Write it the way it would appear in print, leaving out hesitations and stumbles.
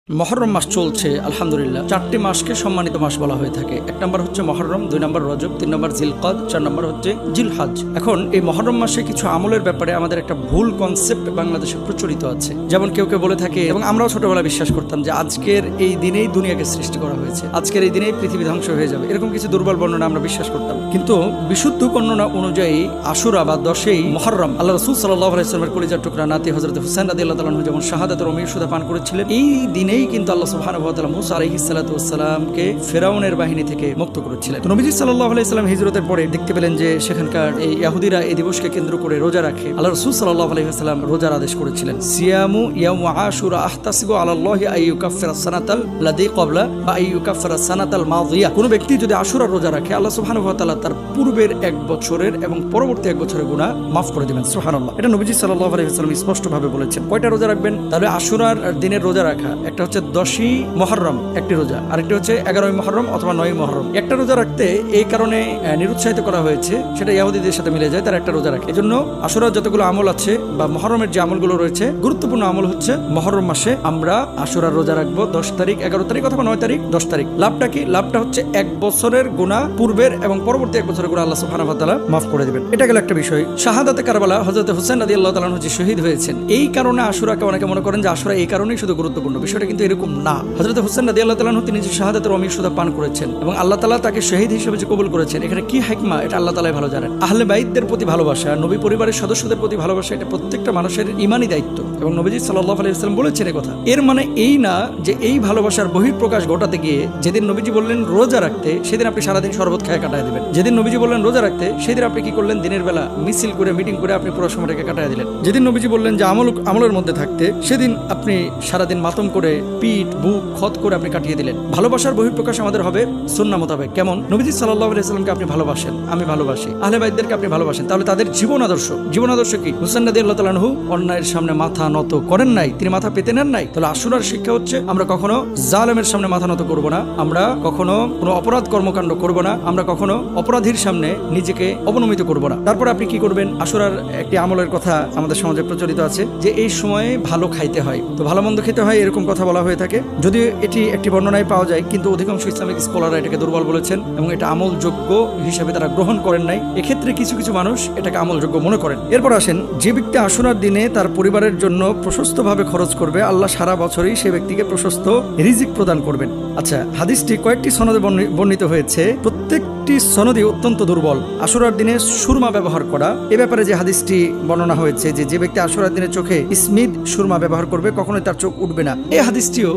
মহরম মাস চলছে আলহামদুলিল্লাহ। 4টি মাসকে সম্মানিত মাস বলা হয়ে থাকে। 1 নম্বর হচ্ছে মহরম, 2 নম্বর রজব, 3 নম্বর জিলকদ, 4 নম্বর হচ্ছে জিলহজ। এখন এই মহরম মাসে কিছু আমলের ব্যাপারে আমাদের একটা ভুল কনসেপ্ট বাংলাদেশে প্রচলিত আছে। যেমন কেউ কেউ বলে থাকে, এবং আমরাও ছোটবেলায় বিশ্বাস করতাম, যে আজকের এই দিনেই দুনিয়াকে সৃষ্টি করা হয়েছে, আজকের এই দিনেই পৃথিবী ধ্বংস হয়ে যাবে। এরকম কিছু দুর্বল বর্ণনা আমরা বিশ্বাস করতাম। কিন্তু বিশুদ্ধ বর্ণনা অনুযায়ী আশুরা বা 10ই মহরম আল্লাহ রাসূল সাল্লাল্লাহু আলাইহি ওয়াসাল্লামের কলিজার টুকরা নাতি হযরত হুসাইন রাদিয়াল্লাহু তাআলা যেমন শাহাদাতের অমীর সুদা পান করেছিলেন, এই দিনেই কিন্তু আল্লাহ সুবহানাহু ওয়া তাআলা মুসা আলাইহিস সালাতু ওয়াস সালামকে ফিরাউনের বাহিনী থেকে মুক্ত করেছিলেন। তো নবীজি সাল্লাল্লাহু আলাইহি ওয়াসাল্লাম হিজরতের পরে দেখতে পেলেন যে সেখানকার এই ইহুদিরা এই দিবসকে কেন্দ্র করে রোজা রাখে। আল্লাহ রাসূল সাল্লাল্লাহু আলাইহি ওয়াসাল্লাম রোজার আদেশ করেছিলেন। সিয়ামু ইয়াউম আশুরা আহতাসিবু আলাল্লাহি আইয়ুকাফিরাস সানাতাল লাযী ক্বাবলা বা আইয়ুকাফিরাস সানাতাল মাযিয়া। কোন ব্যক্তি যদি আশুরার রোজা রাখে, আল্লাহ সুবহানাহু ওয়া তাআলা তার পূর্বের 1 বছরের এবং পরবর্তী 1 বছরের গুনাহ maaf করে দিবেন। সুবহানাল্লাহ। এটা নবীজি সাল্লাল্লাহু আলাইহি ওয়াসাল্লাম স্পষ্টভাবে বলেছেন। কয়টা রোজা রাখবেন? তাহলে আশুরার দিনের রোজা রাখা, একটা হচ্ছে 10ই মুহররম একটি রোজা, আরেকটি হচ্ছে 11ই মুহররম অথবা 9ই মুহররম। একটা রোজা রাখতে এই কারণে নিরুৎসাহিত করা হয়েছে, সেটা ইহুদিদের সাথে মিলে যায়, তারা একটা রোজা রাখে। এজন্য আশুরার যতগুলো আমল আছে বা মুহররমের যে আমলগুলো রয়েছে, গুরুত্বপূর্ণ আমল হচ্ছে মুহররম মাসে আমরা আশুরার রোজা রাখবো 10 তারিখ, 11 তারিখ অথবা 9 তারিখ, 10 তারিখ। লাভটা কি? লাভটা হচ্ছে 1 বছরের গুনাহ পূর্বের এবং পরবর্তী 1 বছরের গুনাহ আল্লাহ সুবহানাহু ওয়া তাআলা maaf করে দিবেন। এটা গেল একটা বিষয়। শাহাদাতে কারবালা হযরত হুসাইন রাদিয়াল্লাহু তাআলা যে শহীদ হয়েছেন, এই কারণে আশুরাকে অনেকে মনে করেন যে আশুরা এই কারণেই শুধু গুরুত্বপূর্ণ। বিষয়টা কিন্তু এরকম না। হযরত হুসাইন রাদিয়াল্লাহু তাআলা তিনি যে শাহাদাতের অমীর সুদা পান করেছেন এবং আল্লাহ তাআলা তাকে শহীদ হিসেবে যে কবুল করেছেন, এখানে কি হিকমা এটা আল্লাহ তাআলাই ভালো জানেন। আহলে বাইতদের প্রতি ভালোবাসা, নবী পরিবারের সদস্যদের প্রতি ভালোবাসা, এটা প্রত্যেকটা মানুষের ঈমানি দায়িত্ব এবং নবীজি সাল্লাল্লাহু আলাইহি ওয়াসাল্লাম বলেছেন এই কথা। এর মানে এই না যে এই ভালোবাসার বহিঃপ্রকাশ ঘটাতে গিয়ে যেদিন নবীজি বললেন রোজা রাখতে, সেদিন আপনি সারাদিন শরবত খেয়ে কাটায় দিবেন। যেদিন নবীজি বললেন রোজা রাখতে, সেদিন আপনি কি করলেন? দিনের বেলা মিছিল করে, মিটিং করে আপনি পুরো সময়টাকে কাটায় দিলেন। যেদিন নবীজি বললেন যে আমলের মধ্যে থাকতে, সেদিন আপনি সারাদিন মাতম করে, পিঠ বুক খত করে আপনি কাটিয়ে দিলেন। ভালোবাসার বহিঃপ্রকাশ আমাদের হবে সুন্নাহ মোতাবেক। কেমন? নবীজি সাল্লাল্লাহু আলাইহি ওয়াসাল্লামকে আপনি ভালোবাসেন, আমি ভালোবাসি, আহলে বাইতদেরকে আপনি ভালোবাসেন, তাহলে তাদের জীবন আদর্শ কি? হুসাইন রাদিয়াল্লাহু তাআলা আনহু অন্যায়ের সামনে মাথা নত করেন নাই, তিনি মাথা পেতে নেন নাই। তাহলে আশুরার শিক্ষা হচ্ছে আমরা কখনো জালেমের সামনে মাথা নত করব না, আমরা কখনো কোনো অপরাধ কর্মকাণ্ড করব না, আমরা কখনো অপরাধীর সামনে নিজেকে অবনমিত করব না। তারপর আপনি কি করবেন? আশুরার একটি আমলের কথা আমাদের সমাজে প্রচলিত আছে যে এই সময়ে ভালো খাইতে হয়, তো ভালো মন্দ খেতে হয়, এরকম কথা বলা হয়ে থাকে। যদিও এটি একটি বর্ণনায় পাওয়া যায়, কিন্তু অধিকাংশ ইসলামিক স্কলাররা এটাকে দুর্বল বলেছেন এবং এটা আমলযোগ্য হিসেবে তারা গ্রহণ করেন নাই। এক্ষেত্রে কিছু কিছু মানুষ এটাকে আমলযোগ্য মনে করেন। এরপর আসেন, যে ব্যক্তি আশুরার দিনে তার পরিবারের জন্য প্রশস্তভাবে খরচ করবে, আল্লাহ সারা বছরই সে ব্যক্তিকে প্রশস্ত রিজিক প্রদান করবেন। আচ্ছা, হাদিসটি কয়েকটি সনদে বর্ণিত হয়েছে, প্রত্যেকটি সনদই অত্যন্ত দুর্বল। আশুরার দিনে সুরমা ব্যবহার করা, এ ব্যাপারে যে হাদিসটি বর্ণনা হয়েছে যে ব্যক্তি আশুরার দিনে চোখে ইসমিদ সুরমা ব্যবহার করবে, কখনোই তার চোখ উঠবে না, এই হাদিসটিও